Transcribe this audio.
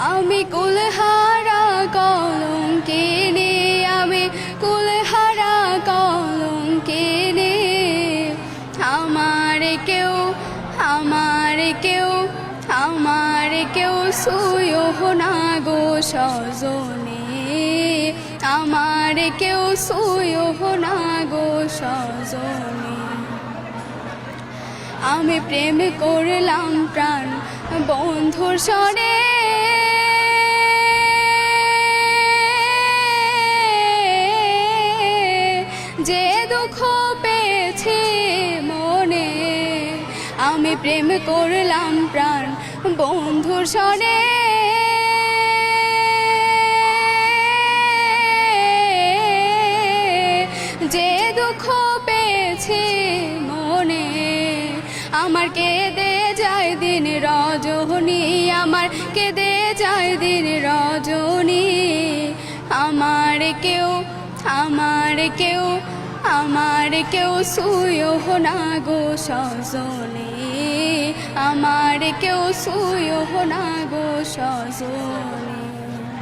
আমি কুলহারা কলঙ্কিনী, আমি কুলহারা কলঙ্কিনী। আমার কেউ আমার কেউ আমার কেউ সুয়ো না গো সজনী, আমার কেউ সুয়ো না গো সজনী। আমি প্রেম করলাম প্রাণ বন্ধুর সনে, যে দুঃখ পেয়েছি মনে। আমি প্রেম করলাম প্রাণ বন্ধুর সনে, যে দুঃখ পেয়েছি মনে। আমার কেঁদে যায় দিন রজনী, আমার কেঁদে যায় দিন রজনী। আমার কেউ আমার কেউ আমার কেউ সুয়ো না গো সজনী, আমার কেউ সুয়ো না গো সজনী।